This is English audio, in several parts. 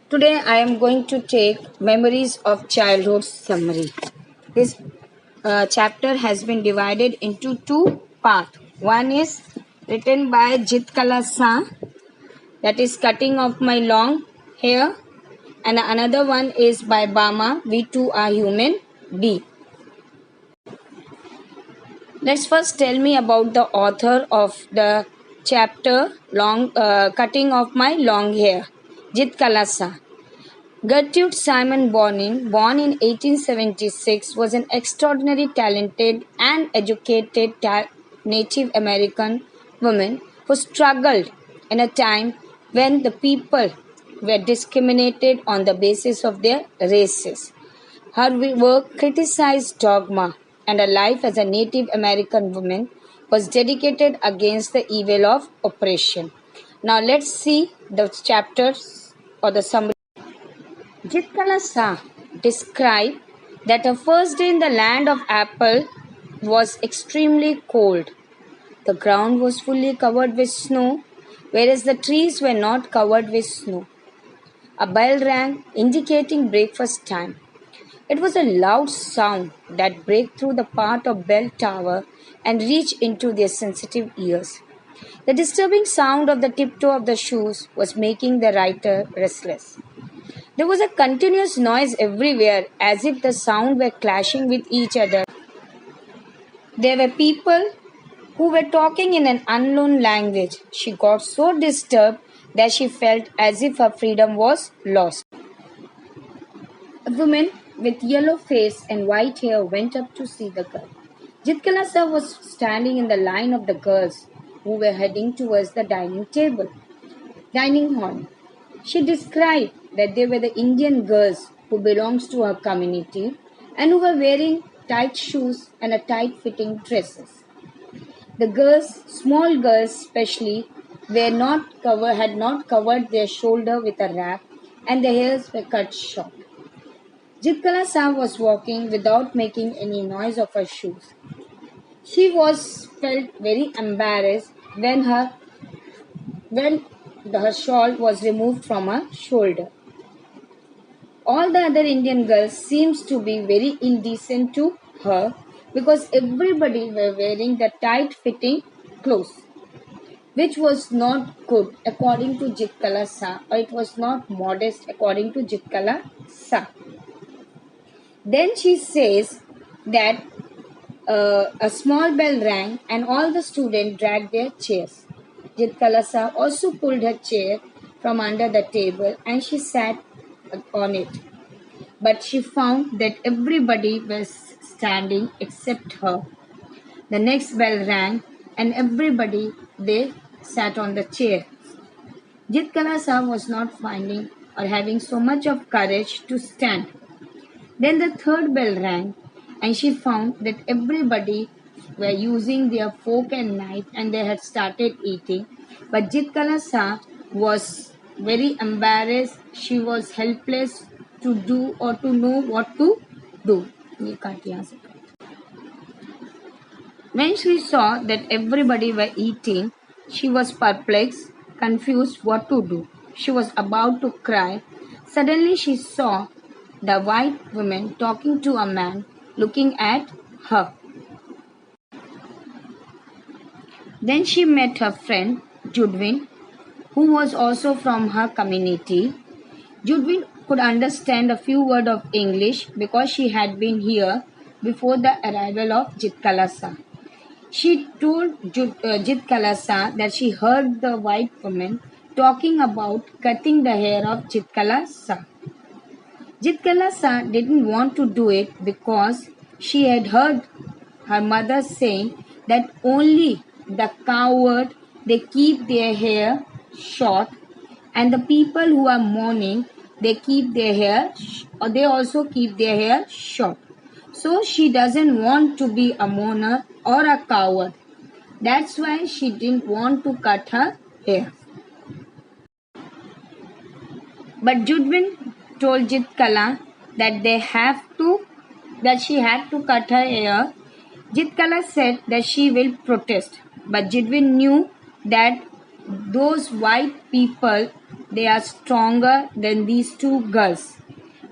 Today I am going to take Memories of Childhood summary. This chapter has been divided into two parts. One is written by Jitkala Sa, that is cutting off my long hair, and another one is by Bama, We Too Are Human, B. Let's first tell me about the author of the chapter cutting off my long hair, Jitkala Sa. Gertrude Simon Bonin, born in 1876, was an extraordinarily talented and educated Native American woman who struggled in a time when the people were discriminated on the basis of their races. Her work criticized dogma, and her life as a Native American woman was dedicated against the evil of oppression. Now let's see the chapters or the summary. Jitkala Sa described that her first day in the land of apple was extremely cold. The ground was fully covered with snow, whereas the trees were not covered with snow. A bell rang, indicating breakfast time. It was a loud sound that broke through the part of bell tower and reached into their sensitive ears. The disturbing sound of the tiptoe of the shoes was making the writer restless. There was a continuous noise everywhere, as if the sound were clashing with each other. There were people who were talking in an unknown language. She got so disturbed that she felt as if her freedom was lost. A woman with yellow face and white hair went up to see the girl. Jitkala Sa was standing in the line of the girls who were heading towards the dining hall. She described that they were the Indian girls who belonged to her community and who were wearing tight shoes and a tight-fitting dresses. The girls, small girls especially, had not covered their shoulder with a wrap, and their hairs were cut short. Jitkala Sa was walking without making any noise of her shoes. She felt very embarrassed when her shawl was removed from her shoulder. All the other Indian girls seems to be very indecent to her because everybody were wearing the tight-fitting clothes, which was not good according to Jitkala Sa, or it was not modest according to Jitkala Sa. Then she says that a small bell rang and all the students dragged their chairs. Jitkala Sa also pulled her chair from under the table and she sat on it. But she found that everybody was standing except her. The next bell rang and everybody they sat on the chair. Jitkala Sa was not finding or having so much of courage to stand. Then the third bell rang and she found that everybody were using their fork and knife and they had started eating. But Jitkala Sa was very embarrassed. She was helpless to do or to know what to do. When she saw that everybody were eating, she was perplexed, confused what to do. She was about to cry. Suddenly she saw the white woman talking to a man looking at her. Then she met her friend Judwin, who was also from her community. Judwin could understand a few words of English because she had been here before the arrival of Jitkala Sa. She told Jitkala Sa that she heard the white woman talking about cutting the hair of Jitkala Sa. Jitkala Sa didn't want to do it because she had heard her mother saying that only the coward they keep their hair short, and the people who are mourning they also keep their hair short. So she doesn't want to be a mourner or a coward. That's why she didn't want to cut her hair. But Judwin told Jitkala that she had to cut her hair. Jitkala said that she will protest, but Judwin knew that those white people they are stronger than these two girls.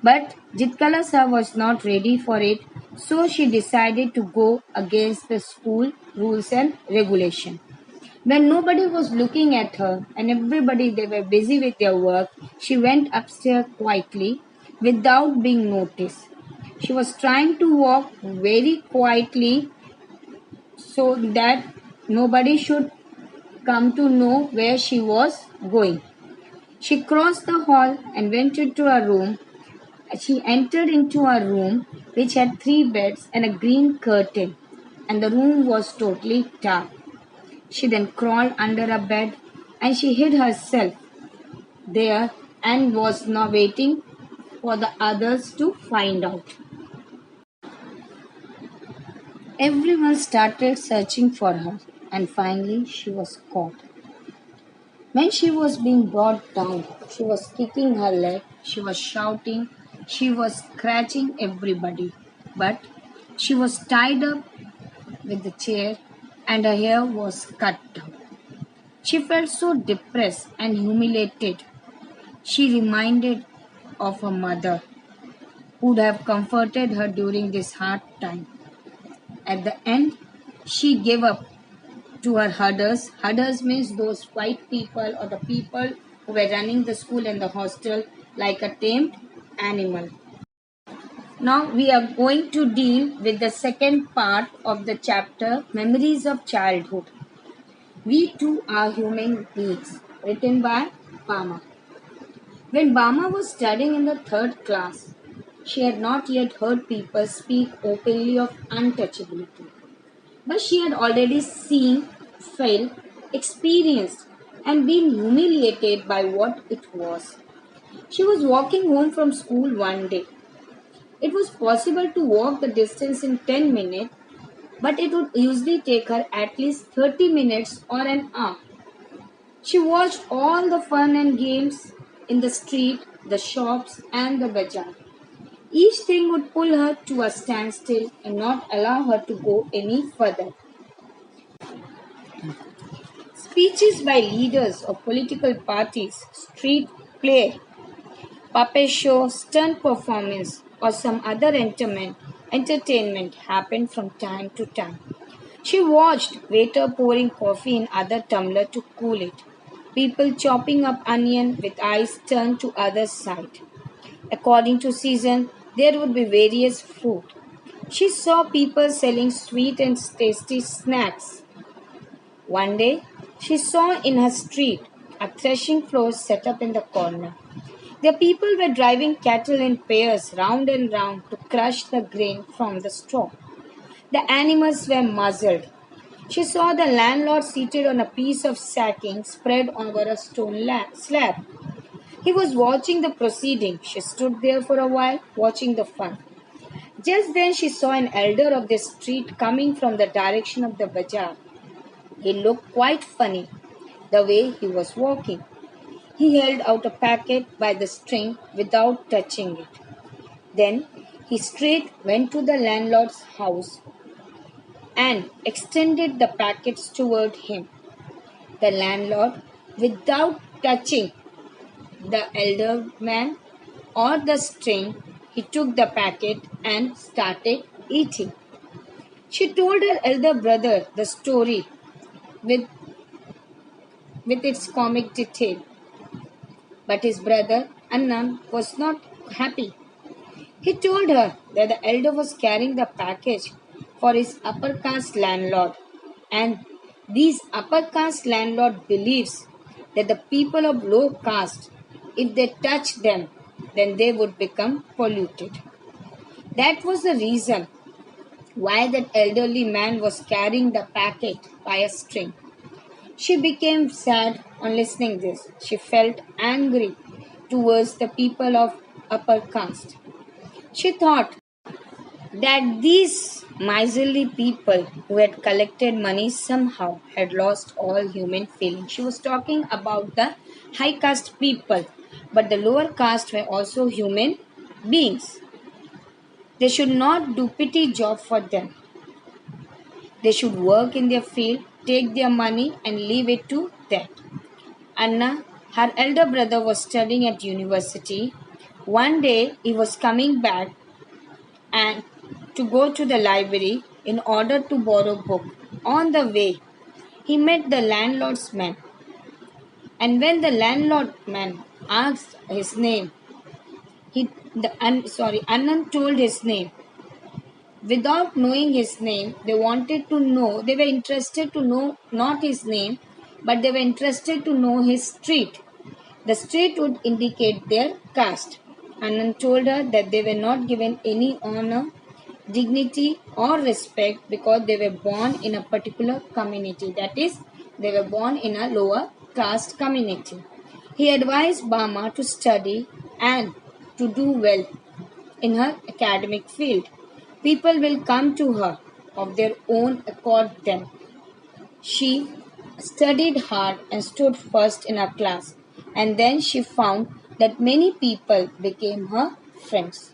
But Jitkalasa was not ready for it, so she decided to go against the school rules and regulation. When nobody was looking at her and everybody they were busy with their work, she went upstairs quietly without being noticed. She was trying to walk very quietly so that nobody should come to know where she was going. She crossed the hall and went into a room. She entered into a room which had three beds and a green curtain, and the room was totally dark. She then crawled under a bed and she hid herself there and was now waiting for the others to find out. Everyone started searching for her, and finally she was caught. When she was being brought down, she was kicking her leg, she was shouting, she was scratching everybody. But she was tied up with the chair and her hair was cut down. She felt so depressed and humiliated. She reminded of her mother, who would have comforted her during this hard time. At the end, she gave up to her herders. Herders means those white people or the people who were running the school and the hostel like a tamed animal. Now we are going to deal with the second part of the chapter, Memories of Childhood. We too are human beings, written by Bama. When Bama was studying in the third class, she had not yet heard people speak openly of untouchability. But she had already seen, felt, experienced, and been humiliated by what it was. She was walking home from school one day. It was possible to walk the distance in 10 minutes, but it would usually take her at least 30 minutes or an hour. She watched all the fun and games in the street, the shops, and the bazaar. Each thing would pull her to a standstill and not allow her to go any further. Speeches by leaders of political parties, street play, puppet show, stunt performance, or some other entertainment happened from time to time. She watched waiter pouring coffee in other tumbler to cool it, people chopping up onion with eyes turned to other side. According to season, there would be various fruit. She saw people selling sweet and tasty snacks. One day, she saw in her street a threshing floor set up in the corner. The people were driving cattle in pairs round and round to crush the grain from the straw. The animals were muzzled. She saw the landlord seated on a piece of sacking spread over a stone slab. He was watching the proceeding. She stood there for a while, watching the fun. Just then she saw an elder of the street coming from the direction of the bazaar. He looked quite funny, the way he was walking. He held out a packet by the string without touching it. Then he straight went to the landlord's house and extended the packets toward him. The landlord, without touching the elder man or the string, he took the packet and started eating. She told her elder brother the story with, with its comic detail. But his brother, Annan, was not happy. He told her that the elder was carrying the package for his upper caste landlord, and these upper caste landlord believes that the people of low caste, if they touch them, then they would become polluted. That was the reason why that elderly man was carrying the packet by a string. She became sad on listening this. She felt angry towards the people of upper caste. She thought that these miserly people who had collected money somehow had lost all human feeling. She was talking about the high caste people, but the lower caste were also human beings. They should not do pity job for them. They should work in their field, take their money and leave it to them. Anna Her elder brother was studying at university. One day he was coming back and to go to the library in order to borrow book. On the way, he met the landlord's man. And when the landlord man asked his name, Anand told his name. Without knowing his name, they were interested to know not his name, but they were interested to know his street. The street would indicate their caste. Anand told her that they were not given any honor, dignity, or respect because they were born in a particular community. That is, they were born in a lower caste community. He advised Bama to study and to do well in her academic field. People will come to her of their own accord then. She studied hard and stood first in her class, and then she found that many people became her friends.